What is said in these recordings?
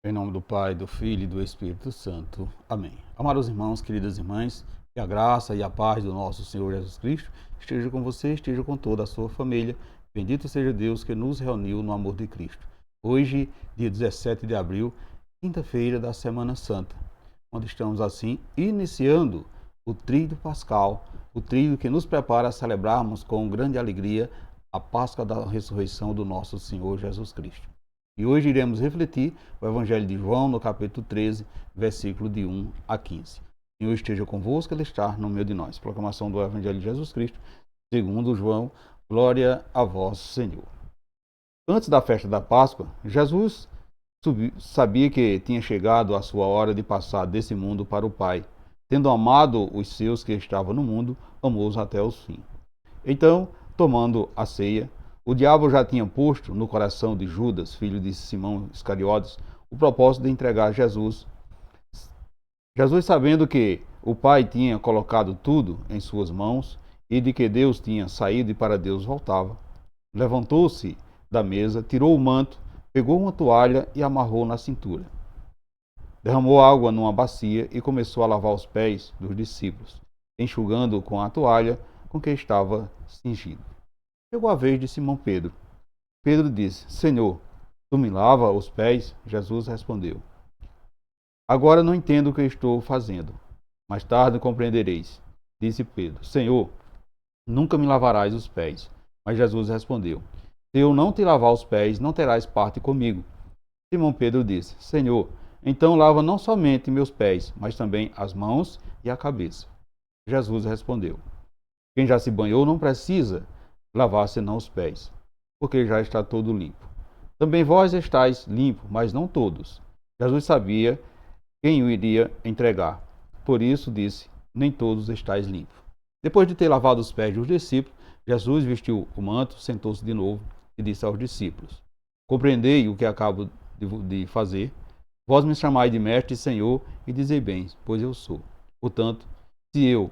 Em nome do Pai, do Filho e do Espírito Santo. Amém. Amados irmãos, queridas irmãs, que a graça e a paz do nosso Senhor Jesus Cristo esteja com você, esteja com toda a sua família. Bendito seja Deus que nos reuniu no amor de Cristo. Hoje, dia 17 de abril, quinta-feira da Semana Santa, onde estamos assim iniciando o tríduo pascal, o tríduo que nos prepara a celebrarmos com grande alegria a Páscoa da ressurreição do nosso Senhor Jesus Cristo. E hoje iremos refletir o Evangelho de João, no capítulo 13, versículo de 1 a 15. O Senhor esteja convosco, Ele está no meio de nós. Proclamação do Evangelho de Jesus Cristo, segundo João. Glória a vós, Senhor. Antes da festa da Páscoa, Jesus sabia que tinha chegado a sua hora de passar desse mundo para o Pai. Tendo amado os seus que estavam no mundo, amou-os até o fim. Então, tomando a ceia, o diabo já tinha posto no coração de Judas, filho de Simão Iscariotes, o propósito de entregar Jesus. Jesus, sabendo que o Pai tinha colocado tudo em suas mãos e de que Deus tinha saído e para Deus voltava, levantou-se da mesa, tirou o manto, pegou uma toalha e amarrou na cintura. Derramou água numa bacia e começou a lavar os pés dos discípulos, enxugando com a toalha com que estava cingido. Chegou a vez de Simão Pedro. Pedro disse: Senhor, tu me lava os pés? Jesus respondeu: Agora não entendo o que estou fazendo. Mais tarde compreendereis. Disse Pedro: Senhor, nunca me lavarás os pés. Mas Jesus respondeu: Se eu não te lavar os pés, não terás parte comigo. Simão Pedro disse: Senhor, então lava não somente meus pés, mas também as mãos e a cabeça. Jesus respondeu: Quem já se banhou não precisa lavar senão os pés, porque já está todo limpo. Também vós estáis limpos, mas não todos. Jesus sabia quem o iria entregar. Por isso disse: Nem todos estáis limpos. Depois de ter lavado os pés dos discípulos, Jesus vestiu o manto, sentou-se de novo e disse aos discípulos: Compreendei o que acabo de fazer. Vós me chamai de mestre e senhor, e dizei bem, pois eu sou. Portanto, se eu,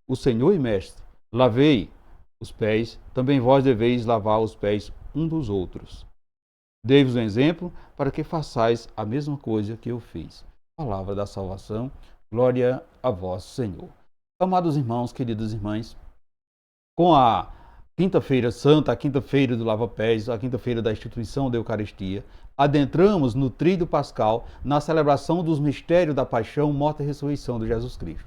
o Senhor e mestre, lavei os pés, também vós deveis lavar os pés um dos outros. Dei-vos um exemplo para que façais a mesma coisa que eu fiz. Palavra da salvação, glória a vós, Senhor. Amados irmãos, queridas irmãs, com a Quinta-feira Santa, a Quinta-feira do Lava-Pés, a Quinta-feira da instituição da Eucaristia, adentramos no tríduo pascal na celebração dos mistérios da paixão, morte e ressurreição de Jesus Cristo.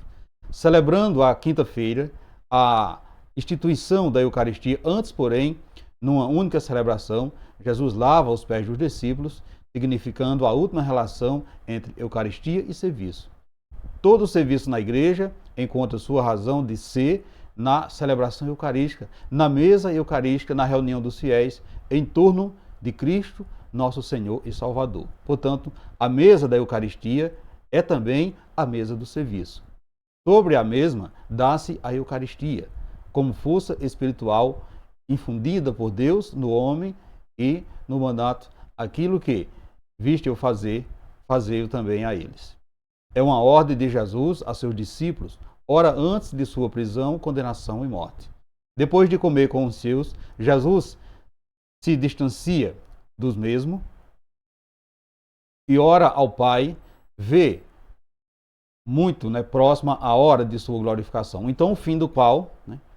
Celebrando a quinta-feira, a instituição da Eucaristia, antes, porém, numa única celebração, Jesus lava os pés dos discípulos, significando a última relação entre Eucaristia e serviço. Todo serviço na igreja encontra sua razão de ser na celebração eucarística, na mesa eucarística, na reunião dos fiéis, em torno de Cristo, nosso Senhor e Salvador. Portanto, a mesa da Eucaristia é também a mesa do serviço. Sobre a mesma, dá-se a Eucaristia, como força espiritual infundida por Deus no homem e no mandato, aquilo que viste eu fazer, fazei-o também a eles. É uma ordem de Jesus a seus discípulos, hora antes de sua prisão, condenação e morte. Depois de comer com os seus, Jesus se distancia dos mesmos e ora ao Pai, vê muito próxima à hora de sua glorificação. Então, o fim do qual,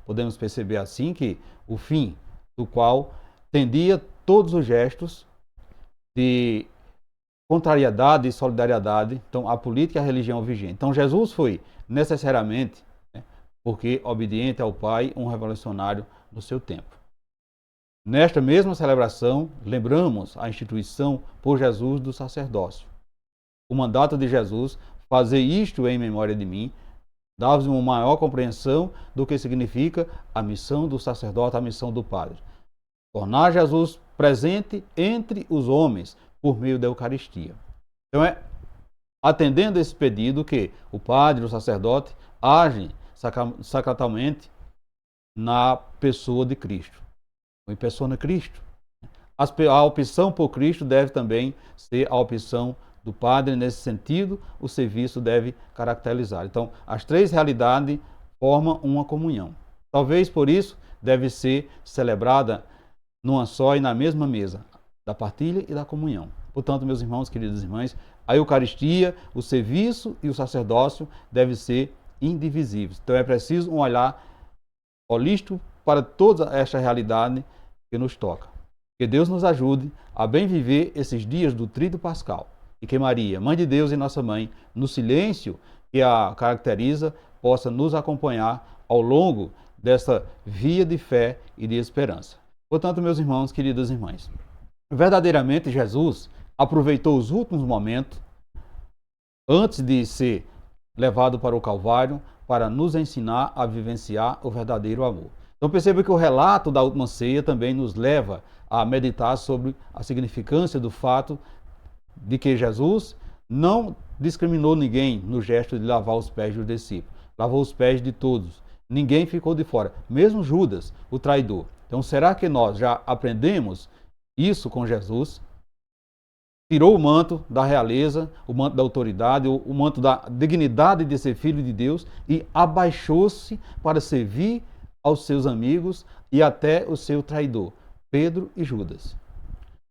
podemos perceber assim que o fim do qual tendia todos os gestos de contrariedade e solidariedade, então, à política e à religião vigente. Então, Jesus foi necessariamente, porque obediente ao Pai, um revolucionário do seu tempo. Nesta mesma celebração, lembramos a instituição por Jesus do sacerdócio. O mandato de Jesus, fazer isto em memória de mim, dá-vos uma maior compreensão do que significa a missão do sacerdote, a missão do padre. Tornar Jesus presente entre os homens por meio da Eucaristia. Então atendendo esse pedido que o padre, o sacerdote, agem sacramentalmente na pessoa de Cristo. Em pessoa de Cristo. A opção por Cristo deve também ser a opção do padre. Nesse sentido, o serviço deve caracterizar. Então, as três realidades formam uma comunhão. Talvez por isso deve ser celebrada numa só e na mesma mesa, da partilha e da comunhão. Portanto, meus irmãos, queridas irmãs, a Eucaristia, o serviço e o sacerdócio devem ser indivisíveis. Então é preciso um olhar holístico para toda esta realidade que nos toca. Que Deus nos ajude a bem viver esses dias do Tríduo Pascal e que Maria, Mãe de Deus e nossa Mãe, no silêncio que a caracteriza, possa nos acompanhar ao longo dessa via de fé e de esperança. Portanto, meus irmãos, queridas irmãs, verdadeiramente Jesus aproveitou os últimos momentos antes de ser levado para o Calvário para nos ensinar a vivenciar o verdadeiro amor. Então perceba que o relato da última ceia também nos leva a meditar sobre a significância do fato de que Jesus não discriminou ninguém no gesto de lavar os pés dos discípulos. Lavou os pés de todos. Ninguém ficou de fora, mesmo Judas, o traidor. Então será que nós já aprendemos isso com Jesus? Tirou o manto da realeza, o manto da autoridade, o manto da dignidade de ser filho de Deus e abaixou-se para servir aos seus amigos e até o seu traidor, Pedro e Judas.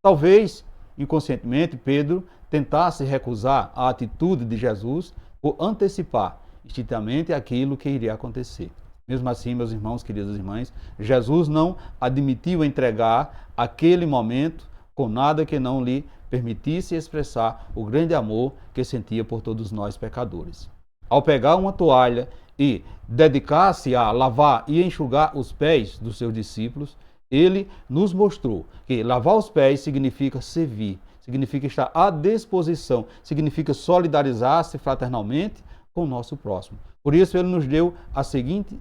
Talvez, inconscientemente, Pedro tentasse recusar a atitude de Jesus por antecipar instintamente aquilo que iria acontecer. Mesmo assim, meus irmãos, queridas irmãs, Jesus não admitiu entregar aquele momento com nada que não lhe permitisse expressar o grande amor que sentia por todos nós pecadores. Ao pegar uma toalha e dedicar-se a lavar e enxugar os pés dos seus discípulos, ele nos mostrou que lavar os pés significa servir, significa estar à disposição, significa solidarizar-se fraternalmente com o nosso próximo. Por isso ele nos deu a seguinte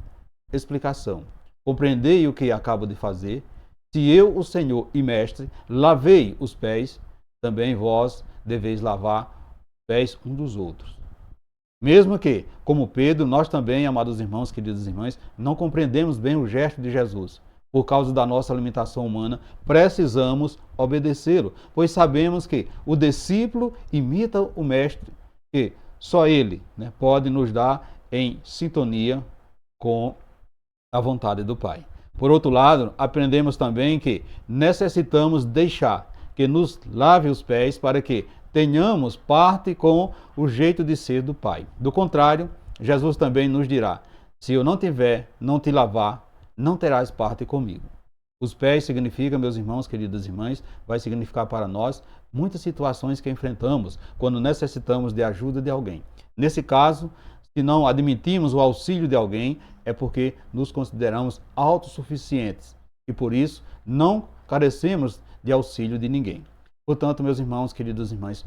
explicação: compreendei o que acabo de fazer. Se eu, o Senhor e Mestre, lavei os pés, também vós deveis lavar os pés uns dos outros. Mesmo que, como Pedro, nós também, amados irmãos, queridas irmãs, não compreendemos bem o gesto de Jesus. Por causa da nossa limitação humana, precisamos obedecê-lo, pois sabemos que o discípulo imita o Mestre, que só ele pode nos dar em sintonia com a vontade do Pai. Por outro lado, aprendemos também que necessitamos deixar que nos lave os pés para que tenhamos parte com o jeito de ser do Pai. Do contrário, Jesus também nos dirá: se eu não te lavar, não terás parte comigo. Os pés significam, meus irmãos, queridas irmãs, vai significar para nós muitas situações que enfrentamos quando necessitamos de ajuda de alguém. Nesse caso, se não admitimos o auxílio de alguém, é porque nos consideramos autossuficientes e por isso não carecemos de auxílio de ninguém. Portanto, meus irmãos, queridas irmãs,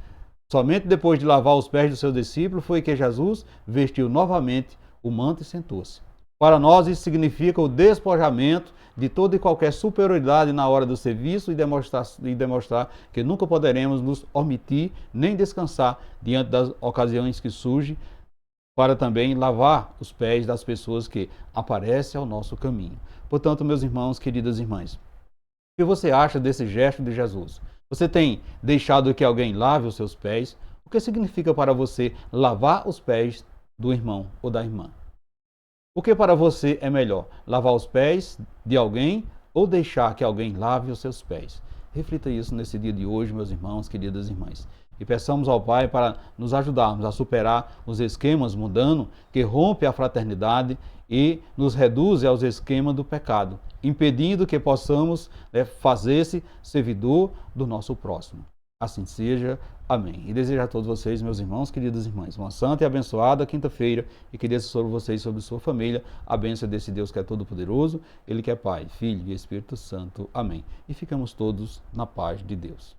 somente depois de lavar os pés do seu discípulo foi que Jesus vestiu novamente o manto e sentou-se. Para nós isso significa o despojamento de toda e qualquer superioridade na hora do serviço e demonstrar que nunca poderemos nos omitir nem descansar diante das ocasiões que surgem para também lavar os pés das pessoas que aparecem ao nosso caminho. Portanto, meus irmãos, queridas irmãs, o que você acha desse gesto de Jesus? Você tem deixado que alguém lave os seus pés? O que significa para você lavar os pés do irmão ou da irmã? O que para você é melhor, lavar os pés de alguém ou deixar que alguém lave os seus pés? Reflita isso nesse dia de hoje, meus irmãos, queridas irmãs. E peçamos ao Pai para nos ajudarmos a superar os esquemas mundanos que rompem a fraternidade e nos reduzem aos esquemas do pecado, impedindo que possamos fazer-se servidor do nosso próximo. Assim seja. Amém. E desejo a todos vocês, meus irmãos, queridas irmãs, uma santa e abençoada quinta-feira e que desça sobre vocês e sobre sua família a bênção desse Deus que é todo-poderoso, Ele que é Pai, Filho e Espírito Santo. Amém. E ficamos todos na paz de Deus.